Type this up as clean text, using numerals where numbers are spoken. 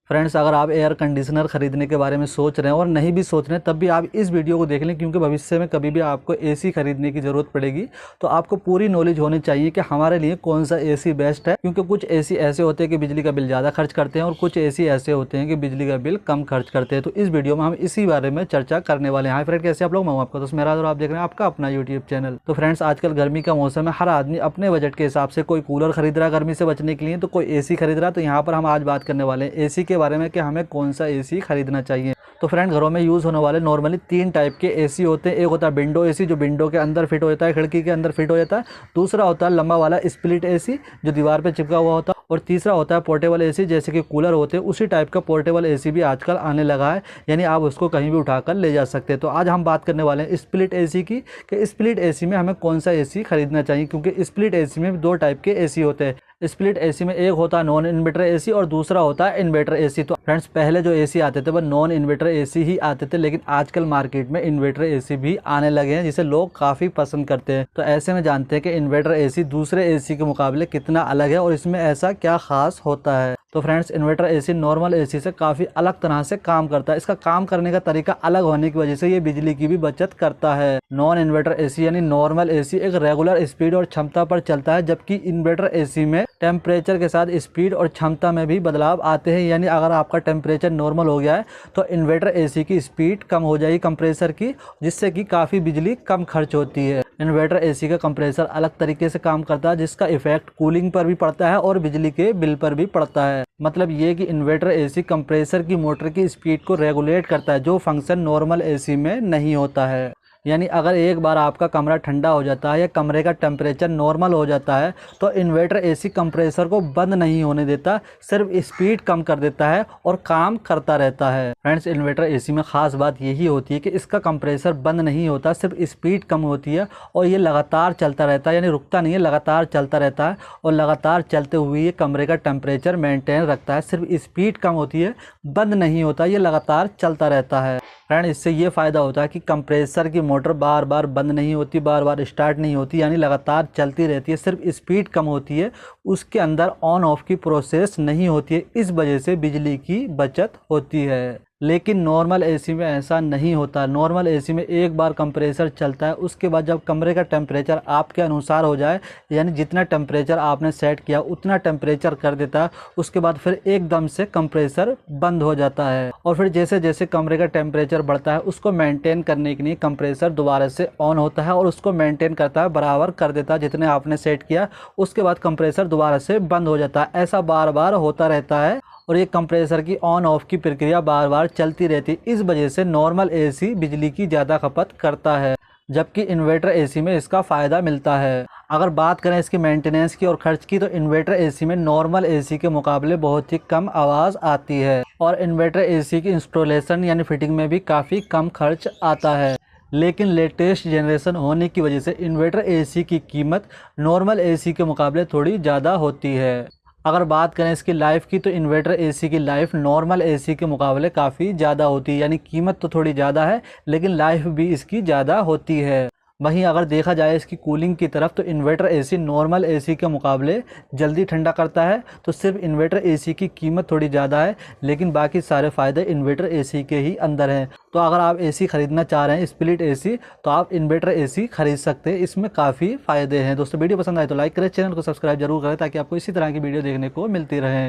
Friends, अगर आप air conditioner खरीदने के बारे में सोच रहे हैं और नहीं भी सोच रहे हैं तब भी आप इस वीडियो को देख लें, क्योंकि भविष्य में कभी भी आपको एसी खरीदने की ज़रूरत पड़ेगी तो आपको पूरी नॉलेज होनी चाहिए कि हमारे लिए कौन सा एसी बेस्ट है। क्योंकि कुछ एसी ऐसे होते हैं कि बिजली का बिल ज़्यादा खर्च करते हैं और कुछ एसी ऐसे होते हैं कि बिजली का बिल कम खर्च करते हैं। तो इस वीडियो में हम इसी बारे में चर्चा करने वाले हैं। हाय फ्रेंड, कैसे आप लोग? मैं आपका दोस्त मेरा और आप देख रहे हैं आपका अपना यूट्यूब चैनल। तो फ्रेंड्स, आजकल गर्मी का मौसम है, हर आदमी अपने बजट के हिसाब से कोई कूलर खरीद रहा है गर्मी से बचने के लिए, तो कोई एसी खरीद रहा है। तो यहाँ पर हम आज बात करने वाले हैं एसी के बारे में कि हमें कौन सा एसी खरीदना चाहिए। तो फ्रेंड, घरों में यूज़ होने वाले नॉर्मली 3 टाइप के एसी होते हैं। एक होता है विंडो एसी, जो विंडो के अंदर फिट हो जाता है, खिड़की के अंदर फिट हो जाता है। दूसरा होता है लंबा वाला स्प्लिट एसी, जो दीवार पे चिपका हुआ होता है। और तीसरा होता है पोर्टेबल एसी, जैसे कि कूलर होते हैं उसी टाइप का पोर्टेबल एसी भी आजकल आने लगा है, यानी आप उसको कहीं भी उठाकर ले जा सकते हैं। तो आज हम बात करने वाले हैं स्प्लिट एसी की, कि स्प्लिट एसी में हमें कौन सा एसी खरीदना चाहिए। क्योंकि स्प्लिट एसी में 2 टाइप के एसी होते हैं। स्प्लिट एसी में एक होता है नॉन इन्वर्टर एसी और दूसरा होता है इन्वर्टर एसी। तो फ्रेंड्स, पहले जो एसी आते थे वो नॉन इन्वर्टर एसी ही आते थे, लेकिन आजकल मार्केट में इन्वर्टर एसी भी आने लगे हैं, जिसे लोग काफ़ी पसंद करते हैं। तो ऐसे में जानते हैं कि इन्वर्टर एसी दूसरे एसी के मुकाबले कितना अलग है और इसमें ऐसा क्या खास होता है। तो friends, inverter AC normal AC से काफ़ी अलग तरह से काम करता है। इसका काम करने का तरीका अलग होने की वजह से ये बिजली की भी बचत करता है। नॉन इन्वर्टर एसी यानी नॉर्मल एसी एक रेगुलर स्पीड और क्षमता पर चलता है, जबकि इन्वर्टर एसी में टेम्परेचर के साथ स्पीड और क्षमता में भी बदलाव आते हैं। यानी अगर आपका टेम्परेचर नॉर्मल हो गया है तो इन्वर्टर एसी की स्पीड कम हो जाएगी कंप्रेसर की, जिससे कि काफ़ी बिजली कम खर्च होती है। इन्वर्टर एसी का कंप्रेसर अलग तरीके से काम करता है, जिसका इफेक्ट कूलिंग पर भी पड़ता है और बिजली के बिल पर भी पड़ता है। मतलब ये कि इन्वर्टर एसी कंप्रेसर की मोटर की स्पीड को रेगुलेट करता है, जो फंक्शन नॉर्मल एसी में नहीं होता है। यानी अगर एक बार आपका कमरा ठंडा हो जाता है या कमरे का टेम्परेचर नॉर्मल हो जाता है तो इन्वर्टर एसी कंप्रेसर को बंद नहीं होने देता, सिर्फ स्पीड कम कर देता है और काम करता रहता है। फ्रेंड्स, इन्वर्टर एसी में ख़ास बात यही होती है कि इसका कंप्रेसर बंद नहीं होता, सिर्फ स्पीड कम होती है और ये लगातार चलता रहता है, यानी रुकता नहीं है, लगातार चलता रहता है। और लगातार चलते हुए ये कमरे का टेम्परेचर मेंटेन रखता है, सिर्फ स्पीड कम होती है, बंद नहीं होता, ये लगातार चलता रहता है। फ्रेंड, इससे ये फ़ायदा होता है कि कंप्रेसर की मोटर बार बार बंद नहीं होती, बार बार स्टार्ट नहीं होती, यानी लगातार चलती रहती है, सिर्फ स्पीड कम होती है, उसके अंदर ऑन ऑफ की प्रोसेस नहीं होती है। इस वजह से बिजली की बचत होती है। लेकिन नॉर्मल एसी में ऐसा नहीं होता। नॉर्मल एसी में एक बार कंप्रेसर चलता है, उसके बाद जब कमरे का टेम्परेचर आपके अनुसार हो जाए, यानी जितना टेम्परेचर आपने सेट किया उतना टेम्परेचर कर देता है, उसके बाद फिर एकदम से कंप्रेसर बंद हो जाता है। और फिर जैसे जैसे कमरे का टेम्परेचर बढ़ता है उसको मेंटेन करने के लिए कंप्रेसर दोबारा से ऑन होता है और उसको मेंटेन करता है, बराबर कर देता है जितने आपने सेट किया। उसके बाद कंप्रेसर दोबारा से बंद हो जाता है। ऐसा बार बार होता रहता है और ये कंप्रेसर की ऑन ऑफ की प्रक्रिया बार बार चलती रहती है। इस वजह से नॉर्मल एसी बिजली की ज़्यादा खपत करता है, जबकि इन्वर्टर एसी में इसका फ़ायदा मिलता है। अगर बात करें इसकी मेंटेनेंस की और खर्च की, तो इन्वर्टर एसी में नॉर्मल एसी के मुकाबले बहुत ही कम आवाज़ आती है और इन्वर्टर एसी की इंस्टॉलेशन यानी फिटिंग में भी काफ़ी कम खर्च आता है। लेकिन लेटेस्ट जनरेशन होने की वजह से इन्वर्टर एसी की कीमत नॉर्मल एसी के मुकाबले थोड़ी ज़्यादा होती है। अगर बात करें इसकी लाइफ की, तो इन्वर्टर एसी की लाइफ नॉर्मल एसी के मुकाबले काफ़ी ज़्यादा होती है, यानी कीमत तो थोड़ी ज़्यादा है लेकिन लाइफ भी इसकी ज़्यादा होती है। वहीं अगर देखा जाए इसकी कूलिंग की तरफ, तो इन्वर्टर एसी नॉर्मल एसी के मुकाबले जल्दी ठंडा करता है। तो सिर्फ इन्वर्टर एसी की कीमत थोड़ी ज़्यादा है, लेकिन बाकी सारे फ़ायदे इन्वर्टर एसी के ही अंदर हैं। तो अगर आप एसी ख़रीदना चाह रहे हैं स्प्लिट एसी, तो आप इन्वर्टर एसी खरीद सकते हैं, इसमें काफ़ी फ़ायदे हैं। दोस्तों, वीडियो पसंद आए तो लाइक करें, चैनल को सब्सक्राइब जरूर करें ताकि आपको इसी तरह की वीडियो देखने को मिलती रहे।